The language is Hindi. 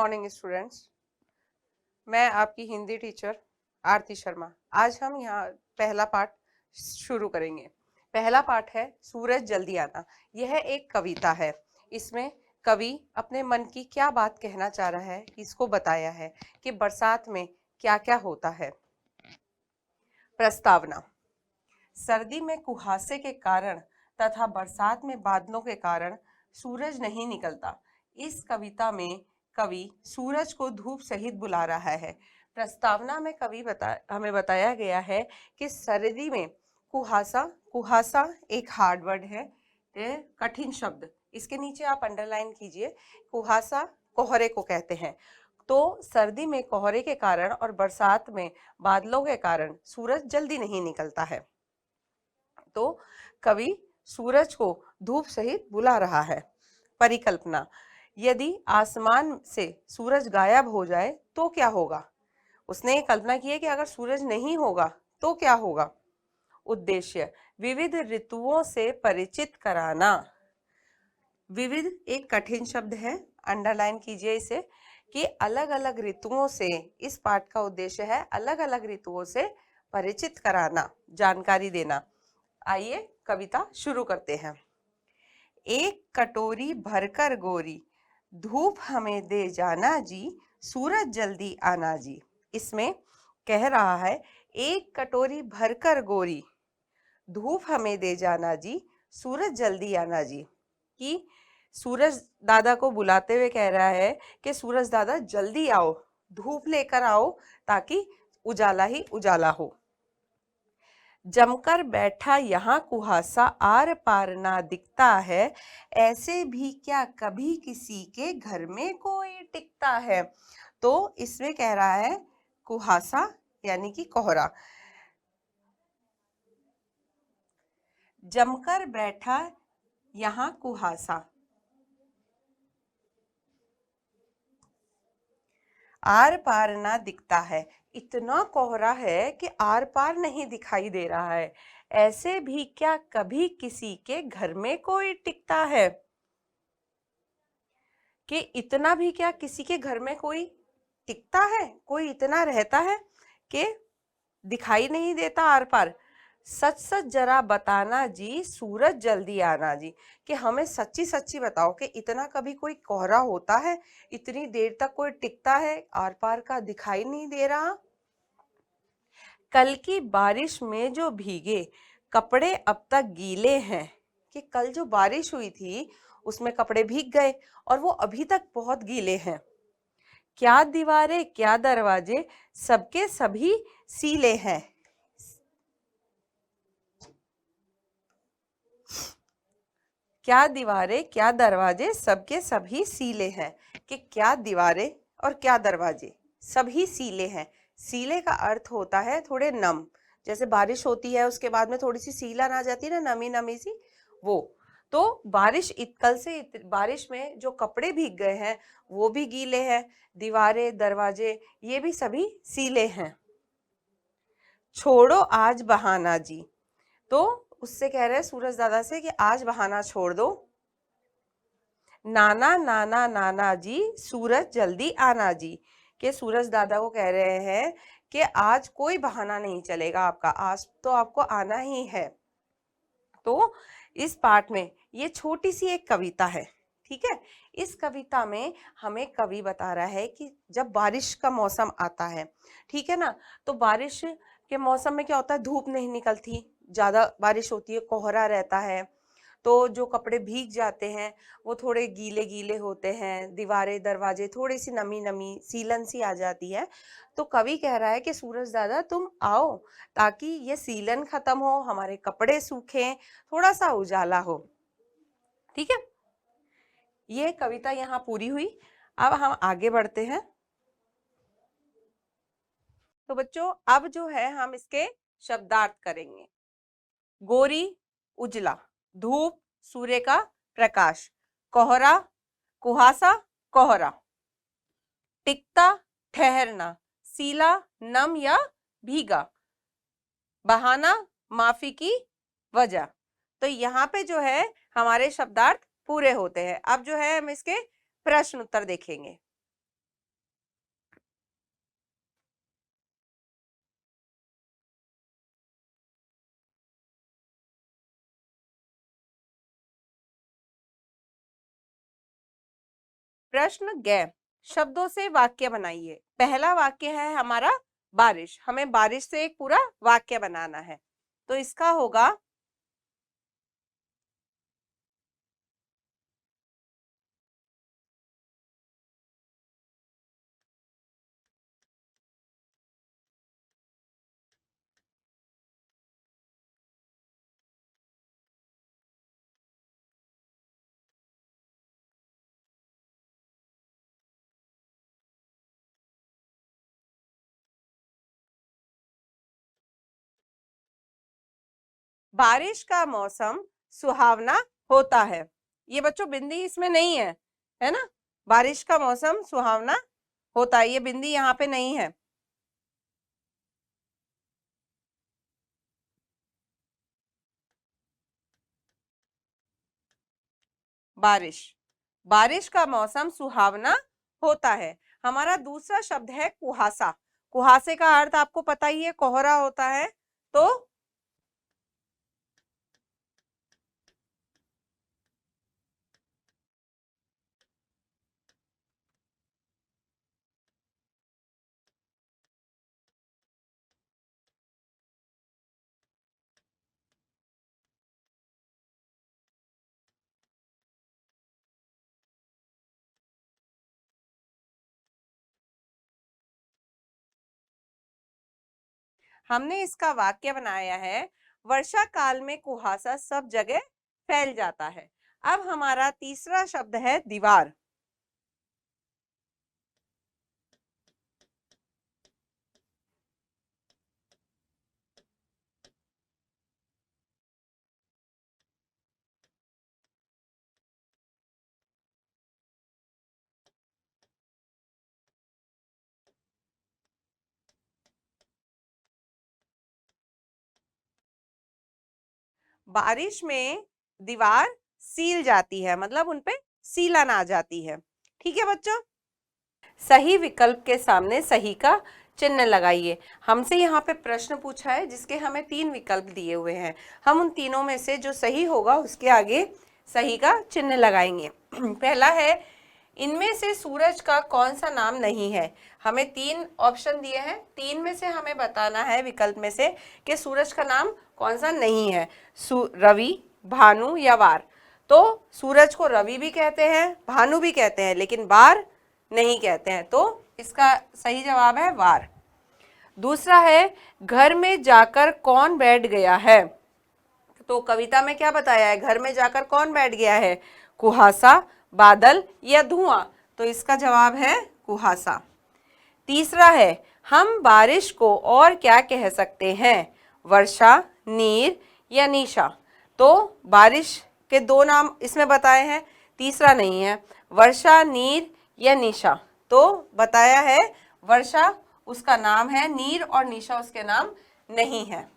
Morning students. मैं आपकी हिंदी टीचर आरती शर्मा। आज हम यहाँ पहला पाठ शुरू करेंगे। पहला पाठ है सूरज जल्दी आना। यह एक कविता है। इसमें कवि अपने मन की क्या बात कहना चाह रहा है इसको बताया है कि बरसात में क्या क्या होता है। प्रस्तावना। सर्दी में कुहासे के कारण तथा बरसात में बादलों के कारण सूरज नहीं निकलता। इस कविता में कवि सूरज को धूप सहित बुला रहा है। प्रस्तावना में हमें बताया गया है कि सर्दी में कुहासा कुहासा एक हार्ड वर्ड है, कठिन शब्द। इसके नीचे आप अंडरलाइन कीजिए। कुहासा कोहरे को कहते हैं। तो सर्दी में कोहरे के कारण और बरसात में बादलों के कारण सूरज जल्दी नहीं निकलता है। तो कवि सूरज को धूप सहित बुला रहा है। परिकल्पना। यदि आसमान से सूरज गायब हो जाए तो क्या होगा? उसने ये कल्पना की है कि अगर सूरज नहीं होगा तो क्या होगा। उद्देश्य। विविध ऋतुओं से परिचित कराना। विविध एक कठिन शब्द है, अंडरलाइन कीजिए इसे, कि अलग अलग ऋतुओं से, इस पाठ का उद्देश्य है अलग अलग ऋतुओं से परिचित कराना, जानकारी देना। आइए कविता शुरू करते हैं। एक कटोरी भरकर गोरी, धूप हमें दे जाना जी, सूरज जल्दी आना जी। इसमें कह रहा है एक कटोरी भरकर गोरी, धूप हमें दे जाना जी, सूरज जल्दी आना जी। कि सूरज दादा को बुलाते हुए कह रहा है कि सूरज दादा जल्दी आओ, धूप लेकर आओ ताकि उजाला ही उजाला हो। जमकर बैठा यहाँ कुहासा, आर पार ना दिखता है, ऐसे भी क्या कभी किसी के घर में कोई टिकता है। तो इसमें कह रहा है कुहासा यानी कि कोहरा। जमकर बैठा यहाँ कुहासा, आर पार ना दिखता है। इतना कोहरा है कि आर पार नहीं दिखाई दे रहा है। ऐसे भी क्या कभी किसी के घर में कोई टिकता है। कि इतना भी क्या किसी के घर में कोई टिकता है, कोई इतना रहता है कि दिखाई नहीं देता आर पार। सच सच जरा बताना जी, सूरज जल्दी आना जी। कि हमें सच्ची सच्ची बताओ कि इतना कभी कोई कोहरा होता है, इतनी देर तक कोई टिकता है, आर पार का दिखाई नहीं दे रहा। कल की बारिश में जो भीगे, कपड़े अब तक गीले हैं। कि कल जो बारिश हुई थी उसमें कपड़े भीग गए और वो अभी तक बहुत गीले हैं। क्या दीवारें क्या दरवाजे, सबके सभी सीले हैं। क्या दीवारें क्या दरवाजे, सबके सभी सीले हैं। कि क्या दीवारें और क्या दरवाजे सभी सीले हैं। सीले का अर्थ होता है थोड़े नम। जैसे बारिश होती है उसके बाद में थोड़ी सी सीलन आ जाती है ना, नमी नमी सी, वो। तो कल से बारिश में जो कपड़े भीग गए हैं वो भी गीले हैं। दीवारें दरवाजे ये भी सभी सीले हैं। छोड़ो आज बहाना जी। तो उससे कह रहे हैं सूरज दादा से कि आज बहाना छोड़ दो। नाना नाना नाना जी, सूरज जल्दी आना जी। के सूरज दादा को कह रहे हैं कि आज कोई बहाना नहीं चलेगा आपका, आज तो आपको आना ही है। तो इस पाठ में ये छोटी सी एक कविता है, ठीक है। इस कविता में हमें कवि बता रहा है कि जब बारिश का मौसम आता है, ठीक है ना, तो बारिश के मौसम में क्या होता है, धूप नहीं निकलती, ज्यादा बारिश होती है, कोहरा रहता है, तो जो कपड़े भीग जाते हैं वो थोड़े गीले गीले होते हैं, दीवारें दरवाजे थोड़ी सी नमी नमी सीलन सी आ जाती है। तो कवि कह रहा है कि सूरज दादा तुम आओ ताकि ये सीलन खत्म हो, हमारे कपड़े सूखें, थोड़ा सा उजाला हो, ठीक है। ये कविता यहाँ पूरी हुई। अब हम आगे बढ़ते हैं। तो बच्चों अब जो है हम इसके शब्दार्थ करेंगे। गोरी उजला, धूप सूर्य का प्रकाश, कोहरा कुहासा कोहरा, टिकता ठहरना, सीला नम या भीगा, बहाना माफी की वजह। तो यहाँ पे जो है हमारे शब्दार्थ पूरे होते हैं। अब जो है हम इसके प्रश्न उत्तर देखेंगे। प्रश्न ग शब्दों से वाक्य बनाइए। पहला वाक्य है हमारा बारिश, हमें बारिश से एक पूरा वाक्य बनाना है। तो इसका होगा बारिश का मौसम सुहावना होता है। ये बच्चों बिंदी इसमें नहीं है ना। बारिश का मौसम सुहावना होता है, ये बिंदी यहाँ पे नहीं है। बारिश, बारिश का मौसम सुहावना होता है। हमारा दूसरा शब्द है कुहासा। कुहासे का अर्थ आपको पता ही है, कोहरा होता है। तो हमने इसका वाक्य बनाया है, वर्षा काल में कुहासा सब जगह फैल जाता है। अब हमारा तीसरा शब्द है दीवार। बारिश में दीवार सील जाती है, मतलब उनपे सीलन आ जाती है। ठीक है बच्चों, सही विकल्प के सामने सही का चिन्ह लगाइए। हमसे यहाँ पे प्रश्न पूछा है जिसके हमें 3 विकल्प दिए हुए हैं। हम उन तीनों में से जो सही होगा उसके आगे सही का चिन्ह लगाएंगे। पहला है, इनमें से सूरज का कौन सा नाम नहीं है। हमें 3 ऑप्शन दिए हैं, 3 में से हमें बताना है विकल्प में से कि सूरज का नाम कौन सा नहीं है। रवि, भानु या वार। तो सूरज को रवि भी कहते हैं, भानु भी कहते हैं, लेकिन वार नहीं कहते हैं। तो इसका सही जवाब है वार। दूसरा है, घर में जाकर कौन बैठ गया है। तो कविता में क्या बताया है, घर में जाकर कौन बैठ गया है, कुहासा, बादल या धुआं। तो इसका जवाब है कुहासा। तीसरा है, हम बारिश को और क्या कह सकते हैं, वर्षा, नीर या निशा। तो बारिश के 2 नाम इसमें बताए हैं, तीसरा नहीं है, वर्षा, नीर या निशा। तो बताया है वर्षा उसका नाम है, नीर और निशा उसके नाम नहीं है।